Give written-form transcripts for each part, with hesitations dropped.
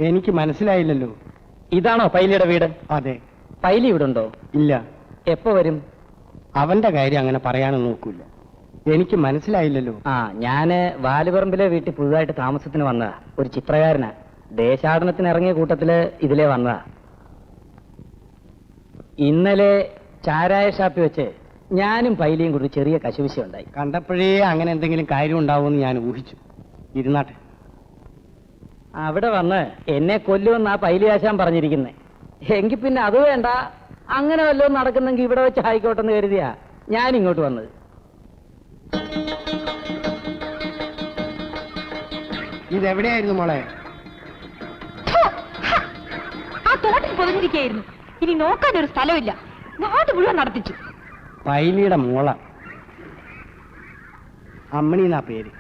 എനിക്ക് മനസ്സിലായില്ലല്ലോ. ഇതാണോ പൈലിയുടെ വീട്? അതെ. പൈലി ഇവിടെ ഉണ്ടോ? ഇല്ല. എപ്പോ വരും? അവന്റെ കാര്യം അങ്ങനെ പറയാനും നോക്കൂല. എനിക്ക് മനസ്സിലായില്ലല്ലോ. ഞാന് വാലുപറമ്പിലെ വീട്ടിൽ പുതുതായിട്ട് താമസത്തിന് വന്നതാ. ഒരു ചിത്രകാരനാ. ദേശാടനത്തിന് ഇറങ്ങിയ കൂട്ടത്തില് ഇതിലേ വന്നതാ. ഇന്നലെ ചാരായ ഷാപ്പിൽ വെച്ച് ഞാനും പൈലിയും കൂടി ചെറിയ കശുവിശ ഉണ്ടായി. കണ്ടപ്പോഴേ അങ്ങനെ എന്തെങ്കിലും കാര്യം ഉണ്ടാവുമെന്ന് ഞാൻ ഊഹിച്ചു. ഇരുന്നാട്ടെ. അവിടെ വന്ന് എന്നെ കൊല്ലുമെന്നാ പൈലി ആശാൻ പറഞ്ഞിരിക്കുന്നേ. എങ്കിൽ പിന്നെ അത് വേണ്ട, അങ്ങനെ വല്ലതും നടക്കുന്നെങ്കിൽ ഇവിടെ വെച്ച് ആയിക്കോട്ടെന്ന് കരുതിയാ ഞാൻ ഇങ്ങോട്ട് വന്നത്. ഇതെവിടെയായിരുന്നു മോളെ? ആ തോട്ടിൽ പൊതിഞ്ഞിരിക്കുകയായിരുന്നു. ഇനി നോക്കാനൊരു സ്ഥലമില്ല. നാട് മുഴുവൻ നടത്തിച്ചു. പൈലിയുടെ മോള അമ്മണി എന്നാ പേര്.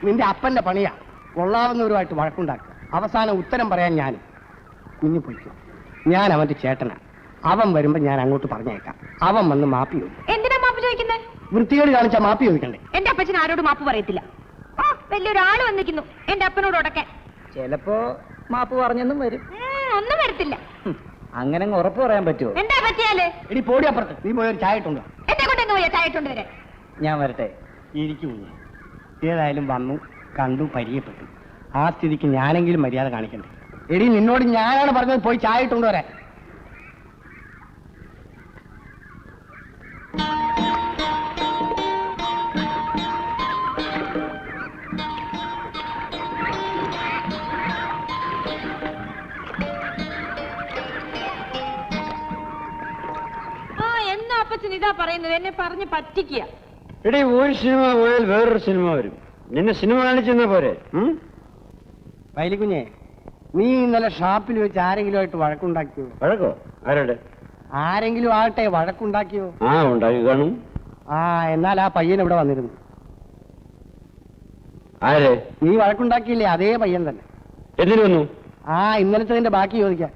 നിന്റെ അപ്പന്റെ പണിയാ കൊള്ളാവുന്നവരുമായിട്ട് വഴക്കുണ്ടാക്കുക. അവസാനം ഉത്തരം പറയാൻ ഞാൻ കുഞ്ഞു പൊയ്ക്കും. ഞാൻ അവന്റെ ചേട്ടനാ. അവൻ വരുമ്പോ ഞാൻ അങ്ങോട്ട് പറഞ്ഞേക്കാം. അവൻ വന്ന് മാപ്പി ചോദിക്കും. എന്തിനാ മാപ്പ് ചോദിക്കുന്നത്? വൃത്തികേട് കാണിച്ചാ മാപ്പി ചോദിക്കണ്ടേ? എന്റെ അപ്പച്ചൻ ആരോട് മാപ്പ് പറയത്തില്ല. വലിയൊരാള് വന്നിരിക്കുന്നു എന്റെ അപ്പനോട് ഉടക്കാൻ. ചിലപ്പോ മാപ്പ് പറഞ്ഞെന്നും വരും. ഒന്നും വരത്തില്ല. അങ്ങനെ ഉറപ്പ് പറയാൻ പറ്റുമോ? എന്താ പറ്റിയാലേ? എടി പോടി അപ്പുറത്ത്. നീ പോയൊരു ചായ ഇട്ടുണ്ടോ? എന്നെ കൊണ്ട് എങ്ങ് പോയാ ചായ ഇട്ടുണ്ട് വരെ. ഞാൻ വരട്ടെ. ഇരിക്കും. ഏതായാലും വന്നു, കണ്ടു, പരിചയപ്പെട്ടു. ആ സ്ഥിതിക്ക് ഞാനെങ്കിലും മര്യാദ കാണിക്കണ്ടേ? എടി നിന്നോട് ഞാനാണ് പറഞ്ഞത് പോയി ചായ ഇട്ടുകൊണ്ട് വരാൻ. എന്നാ അപ്പച്ചൻ ഇതാ പറയുന്നത്? എന്നെ പറഞ്ഞ് പറ്റിക്കുക. എടീ, ഒരു സിനിമ പോയാൽ വേറൊരു സിനിമ വരും. നിന്നെ സിനിമ കാണിച്ചെന്നാ പോരെ? വൈലിക്കുഞ്ഞെ, നീ ഇന്നലെ ഷാപ്പിൽ വെച്ച് ആരെങ്കിലും ആയിട്ട് വഴക്കുണ്ടാക്കിയോ? വഴക്കോ? ആരോടെ? ആരെങ്കിലും ആകട്ടെ വഴക്കുണ്ടാക്കിയോ? ഉണ്ടാക്കി കാണും. എന്നാൽ ആ പയ്യൻ ഇവിടെ വന്നിരുന്നു. ആരെ? നീ വഴക്കുണ്ടാക്കിയില്ലേ അതേ പയ്യൻ തന്നെ. എന്തിനു വന്നു? ഇന്നലത്തെ ബാക്കി ചോദിക്കാം.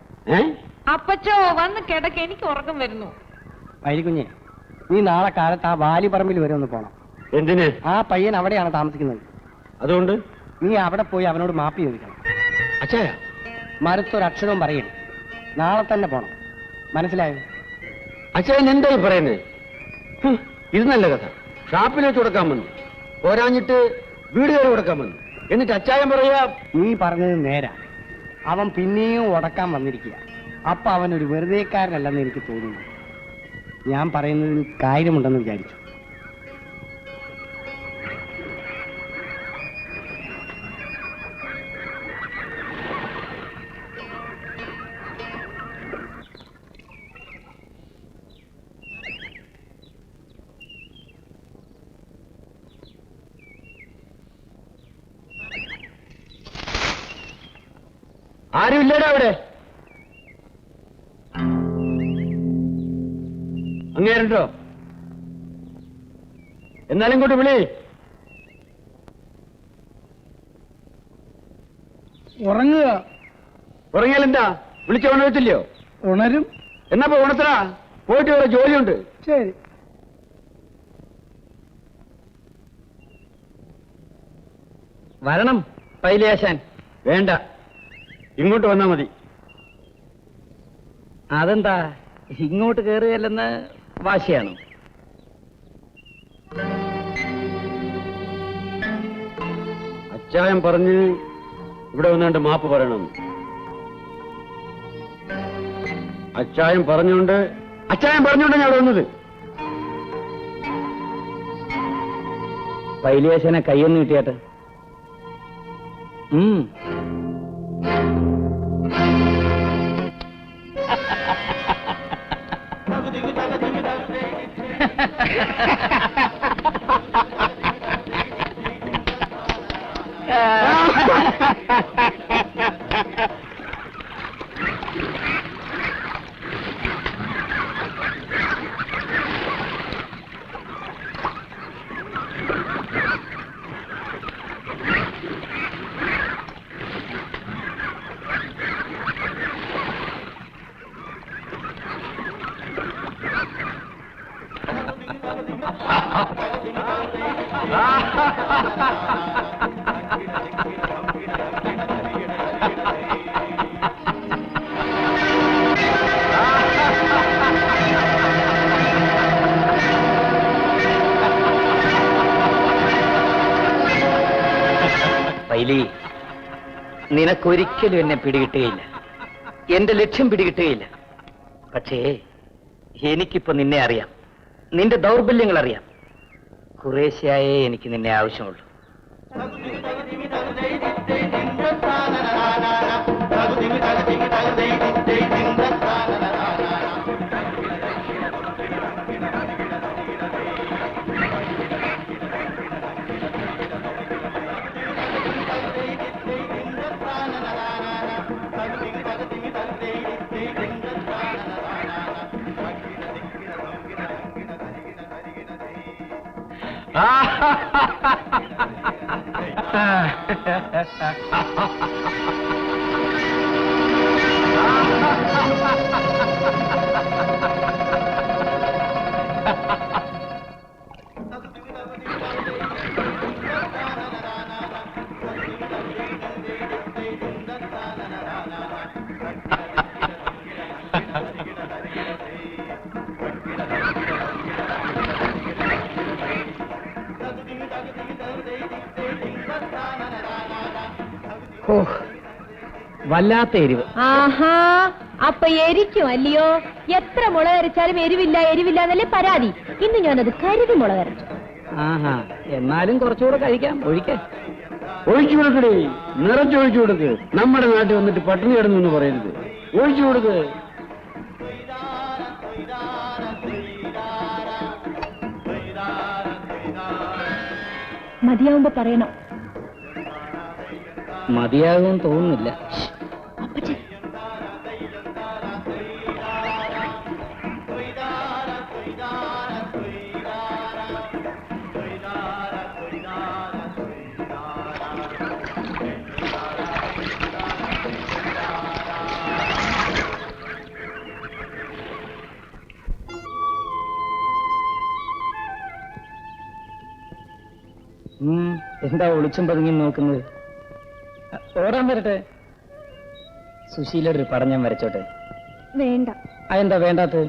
അപ്പച്ചോ വന്ന് കിടക്ക്, എനിക്ക് ഉറക്കം വരുന്നു. വൈലിക്കുഞ്ഞെ, നീ നാളെ കാലത്ത് ആ വാലിപ്പറമ്പിൽ വരെ ഒന്ന് പോണം. എന്തിന്? ആ പയ്യൻ അവിടെയാണ് താമസിക്കുന്നത്. അതുകൊണ്ട് നീ അവിടെ പോയി അവനോട് മാപ്പി ചോദിക്കണം. അച്ഛായ മറുത്തൊരക്ഷരവും പറയരുത്. നാളെ തന്നെ പോണം. മനസ്സിലായോ? അച്ഛൻ എന്തായി പറയുന്നേ? ഇത് നല്ല കഥ. ഷാപ്പിൽ വെച്ച് കൊടുക്കാൻ വന്നു, പോരാഞ്ഞിട്ട് വീട് കയറി കൊടുക്കാൻ വന്നു. എന്നിട്ട് അച്ചായൻ പറയാ നീ പറഞ്ഞത് നേരാ. അവൻ പിന്നെയും ഉടക്കാൻ വന്നിരിക്കുക. അപ്പൊ അവനൊരു വെറുതെക്കാരനല്ലെന്ന് എനിക്ക് തോന്നുന്നു. ഞാൻ പറയുന്നതിൽ കാര്യമുണ്ടെന്ന് വിചാരിച്ചു. ആരുമില്ലടാ അവിടെ. അങ്ങേരുണ്ടോ? എന്നാലും ഇങ്ങോട്ട് വിളി. ഉറങ്ങുക. ഉറങ്ങിയാൽ എന്താ? വിളിച്ച ഉണരത്തില്ലയോ? ഉണരും. എന്നാ ഉണത്തടാ. പോയിട്ട് വേറെ ജോലിയുണ്ട്. ശരി. വരണം പൈലി ആശാൻ. വേണ്ട, ഇങ്ങോട്ട് വന്നാ മതി. അതെന്താ ഇങ്ങോട്ട് കയറുകയല്ലെന്ന് വാശിയാണോ? അച്ചായൻ പറഞ്ഞ് ഇവിടെ വന്നാണ്ട് മാപ്പ് പറയണം. അച്ചായൻ പറഞ്ഞുകൊണ്ട് ഞാൻ അവിടെ വന്നത്. പൈലി ആശാനെ കൈയൊന്ന് കിട്ടിയാട്ടെ. പൈലി, നിനക്കൊരിക്കലും എന്നെ പിടികിട്ടുകയില്ല, എന്റെ ലക്ഷ്യം പിടികിട്ടുകയില്ല. പക്ഷേ എനിക്കിപ്പോ നിന്നെ അറിയാം, നിന്റെ ദൗർബല്യങ്ങൾ അറിയാം. കുറേശ്ശെയായേ എനിക്ക് നിന്നെ ആവശ്യമുള്ളൂ. ഓ, വല്ലാത്ത എരിവ്. ആഹാ, അപ്പൊ എരിക്കും അല്ലയോ? എത്ര മുളകരച്ചാലും എരിവില്ല എരിവില്ല എന്നല്ലേ പരാതി. ഇന്ന് ഞാനത് കരുതി മുളകരച്ചു. ആഹാ, എന്നാലും കുറച്ചുകൂടെ കഴിക്കാം. ഒഴിക്കേ. ഒഴിച്ചു കൊടുക്കടേ, നിറച്ചൊഴിച്ചു കൊടുക്ക്. നമ്മുടെ നാട്ടിൽ വന്നിട്ട് പട്ടിണി കിടന്നു എന്ന് പറയരുത്. ഒഴിച്ചു കൊടുക്ക്. മതിയാവുമ്പോ പറയണം. മതിയാകുമെന്ന് തോന്നുന്നില്ല. എന്താ ഒളിച്ചും പതുങ്ങി നോക്കുന്നത്? ഓടാൻ വരട്ടെ. സുശീലയുടെ ഒരു പടം ഞാൻ വരച്ചോട്ടെ? വേണ്ട. അതെന്താ വേണ്ടാത്തത്?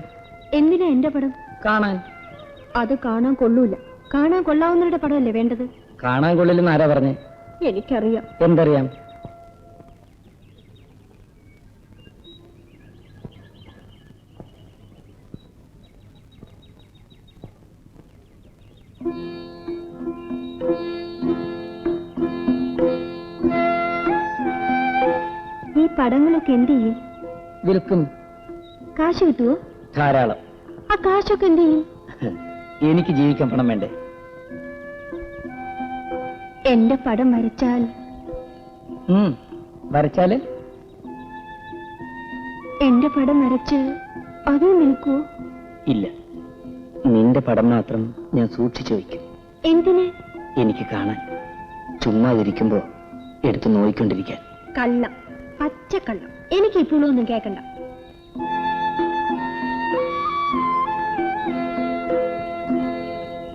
എന്തിനാ എന്റെ പടം? കാണാൻ. അത് കാണാൻ കൊള്ളൂല. കാണാൻ കൊള്ളാവുന്നവരുടെ പടമല്ലേ വേണ്ടത്? കാണാൻ കൊള്ളില്ലെന്ന് ആരാ പറഞ്ഞേ? എനിക്കറിയാം. എന്തറിയാം? ഈ പടങ്ങളൊക്കെ എന്ത് ചെയ്യും? വിൽക്കും. കാശ് കിട്ടുവോ? ധാരാളം. ആ കാശൊക്കെ എന്ത് ചെയ്യും? എനിക്ക് ജീവിക്കാൻ പണം വേണ്ടേ? എന്റെ പടം വരച്ചാൽ? വരച്ചാല്? എന്റെ പടം വരച്ച് അതും നിൽക്കുവോ? ഇല്ല, നിന്റെ പടം മാത്രം ഞാൻ സൂക്ഷിച്ചു വയ്ക്കും. എന്തിന്? എനിക്ക് കാണാൻ. ചുമ്മാതിരിക്കുമ്പോ എടുത്ത് നോയിക്കൊണ്ടിരിക്കാൻ. കള്ളം, പച്ചക്കള്ളം. എനിക്ക് ഇപ്പോഴും ഒന്നും കേൾക്കണ്ട.